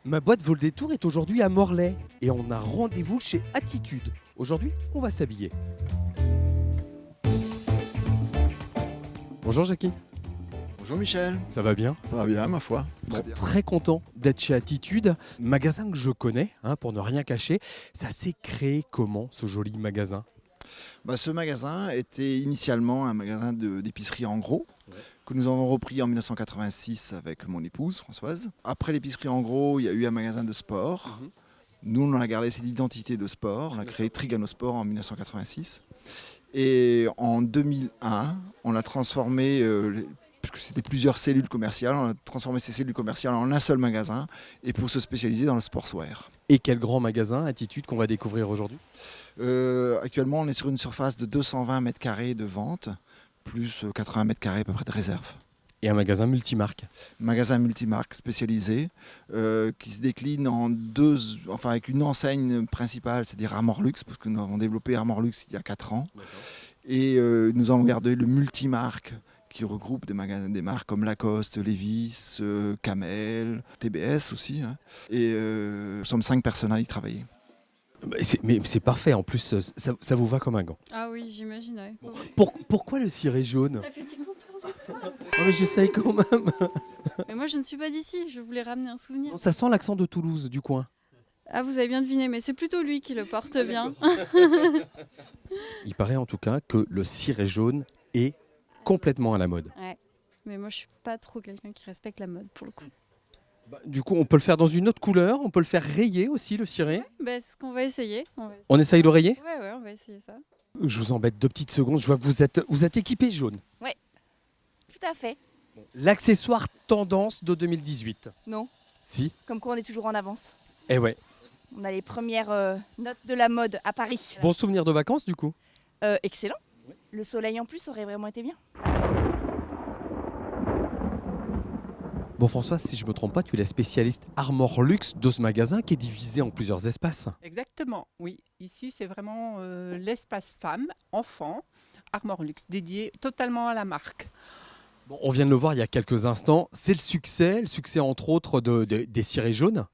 Ma boîte vaut le détour est aujourd'hui à Morlaix et on a rendez-vous chez Attitude. Aujourd'hui, on va s'habiller. Bonjour Jackie, Bonjour Michel, ça va bien? ça va bien ma foi. Très bien. Très content d'être chez Attitude, magasin que je connais, pour ne rien cacher. Ça s'est créé comment ce joli magasin? Ce magasin était initialement un magasin d'épicerie en gros, que nous avons repris en 1986 avec mon épouse Françoise. Après l'épicerie en gros, il y a eu un magasin de sport. Nous, on a gardé cette identité de sport. On a créé Trigano Sport en 1986. Et en 2001, on a transformé, puisque c'était plusieurs cellules commerciales, on a transformé ces cellules commerciales en un seul magasin et pour se spécialiser dans le sportswear. Et quel grand magasin Attitude qu'on va découvrir aujourd'hui? Actuellement, on est sur une surface de 220 mètres carrés de vente, plus 80 mètres carrés à peu près de réserve. Et un magasin multimarque. Magasin multimarque spécialisé qui se décline en deux, avec une enseigne principale, c'est-à-dire Armor Luxe, parce que nous avons développé Armor Luxe il y a 4 ans. Et nous avons gardé le multimarque qui regroupe des marques comme Lacoste, Levi's, Camel, TBS aussi. Et nous sommes 5 personnes à y travailler. Mais c'est parfait, en plus, ça vous va comme un gant. Ah oui, j'imagine, ouais. Pourquoi le ciré jaune? Effectivement. Oh, mais j'essaye quand même. Mais moi, je ne suis pas d'ici, je voulais ramener un souvenir. Ça sent l'accent de Toulouse, du coin. Ah, vous avez bien deviné, mais c'est plutôt lui qui le porte bien. Il paraît en tout cas que le ciré jaune est complètement à la mode. Ouais, mais moi, je suis pas trop quelqu'un qui respecte la mode, pour le coup. Du coup, on peut le faire dans une autre couleur, on peut le faire rayer aussi, le ciré. C'est ce qu'on va essayer. On essaye de rayer? Ouais, on va essayer ça. Je vous embête 2 petites secondes, je vois que vous êtes équipé jaune. Tout à fait. L'accessoire tendance de 2018. Non, Si? comme quoi on est toujours en avance. Eh ouais. On a les premières notes de la mode à Paris. Bon souvenir de vacances du coup? Excellent. Le soleil en plus aurait vraiment été bien. Bon François, si je me trompe pas, tu es la spécialiste Armor Luxe de ce magasin qui est divisé en plusieurs espaces. Exactement, oui. Ici, c'est vraiment l'espace femme, enfant, Armor Luxe, dédié totalement à la marque. Bon, on vient de le voir il y a quelques instants, c'est le succès entre autres des cirés jaunes.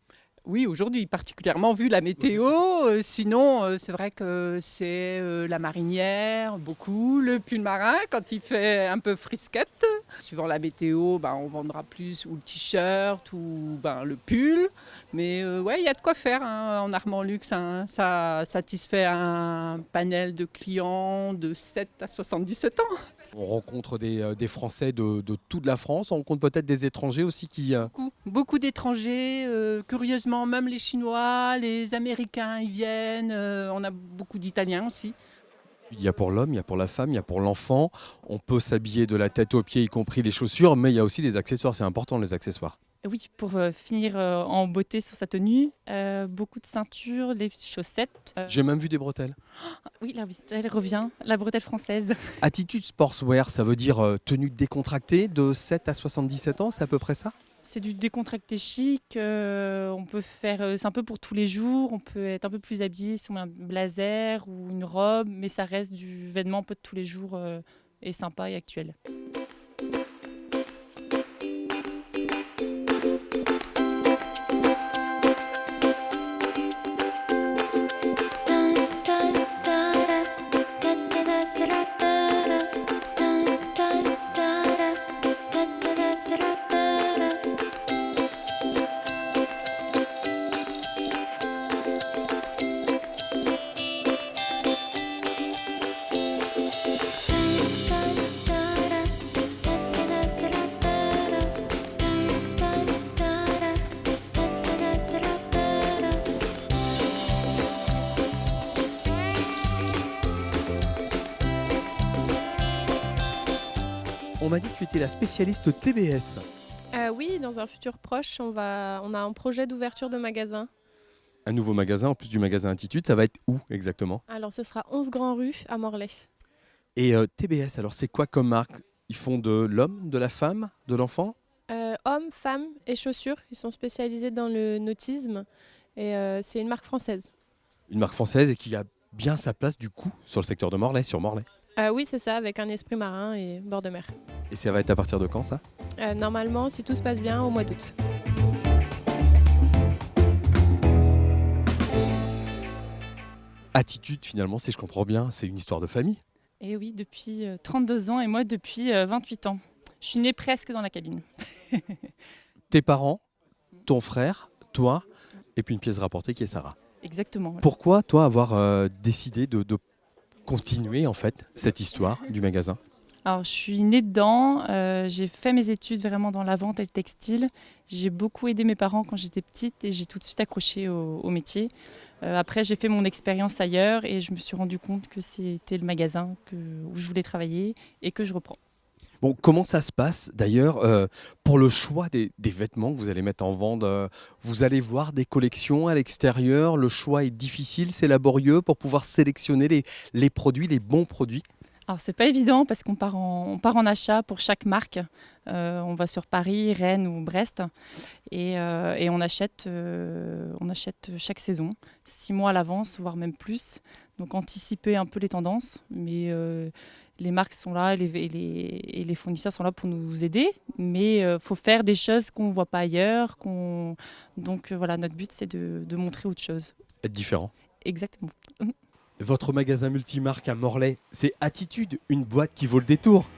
Oui, aujourd'hui, particulièrement vu la météo. Sinon, c'est vrai que c'est la marinière, beaucoup, le pull marin quand il fait un peu frisquette. Suivant la météo, on vendra plus ou le t-shirt ou le pull. Mais ouais, il y a de quoi faire en Armor Luxe. Ça satisfait un panel de clients de 7 à 77 ans. On rencontre des Français de toute la France, on rencontre peut-être des étrangers aussi qui... Beaucoup d'étrangers, curieusement, même les Chinois, les Américains, ils viennent. On a beaucoup d'Italiens aussi. Il y a pour l'homme, il y a pour la femme, il y a pour l'enfant. On peut s'habiller de la tête aux pieds, y compris les chaussures, mais il y a aussi des accessoires, c'est important les accessoires. Oui, pour finir en beauté sur sa tenue, beaucoup de ceintures, les chaussettes. J'ai même vu des bretelles. Oui, la bretelle revient, la bretelle française. Attitude sportswear, ça veut dire tenue décontractée de 7 à 77 ans, c'est à peu près ça? C'est du décontracté chic, on peut faire, c'est un peu pour tous les jours, on peut être un peu plus habillé si on met un blazer ou une robe, mais ça reste du vêtement un peu de tous les jours et sympa et actuel. On m'a dit que tu étais la spécialiste TBS. Oui, dans un futur proche, on a un projet d'ouverture de magasin. Un nouveau magasin, en plus du magasin Attitude, ça va être où exactement? Alors ce sera 11 Grand Rue à Morlaix. Et TBS, alors c'est quoi comme marque? Ils font de l'homme, de la femme, de l'enfant? Hommes, femmes et chaussures, ils sont spécialisés dans le nautisme et c'est une marque française. Une marque française et qui a bien sa place du coup sur le secteur de Morlaix, sur Morlaix. Oui, c'est ça, avec un esprit marin et bord de mer. Et ça va être à partir de quand ça? Normalement, si tout se passe bien, au mois d'août. Attitude, finalement, si je comprends bien, c'est une histoire de famille. Et oui, depuis 32 ans et moi depuis 28 ans. Je suis née presque dans la cabine. Tes parents, ton frère, toi, et puis une pièce rapportée qui est Sarah. Exactement. Ouais. Pourquoi, toi, avoir décidé de continuer, en fait, cette histoire du magasin? Alors, je suis née dedans, j'ai fait mes études vraiment dans la vente et le textile. J'ai beaucoup aidé mes parents quand j'étais petite et j'ai tout de suite accroché au métier. Après, j'ai fait mon expérience ailleurs et je me suis rendu compte que c'était le magasin où je voulais travailler et que je reprends. Bon, comment ça se passe d'ailleurs pour le choix des vêtements que vous allez mettre en vente? Vous allez voir des collections à l'extérieur, le choix est difficile, c'est laborieux pour pouvoir sélectionner les produits, les bons produits? Alors, c'est pas évident parce qu'on part en achat pour chaque marque. On va sur Paris, Rennes ou Brest et on achète chaque saison, 6 mois à l'avance, voire même plus. Donc anticiper un peu les tendances, mais les marques sont là et les fournisseurs sont là pour nous aider. Mais il faut faire des choses qu'on ne voit pas ailleurs. Donc voilà, notre but c'est de montrer autre chose. Être différent. Exactement. Votre magasin multimarque à Morlaix, c'est Attitude, une boîte qui vaut le détour.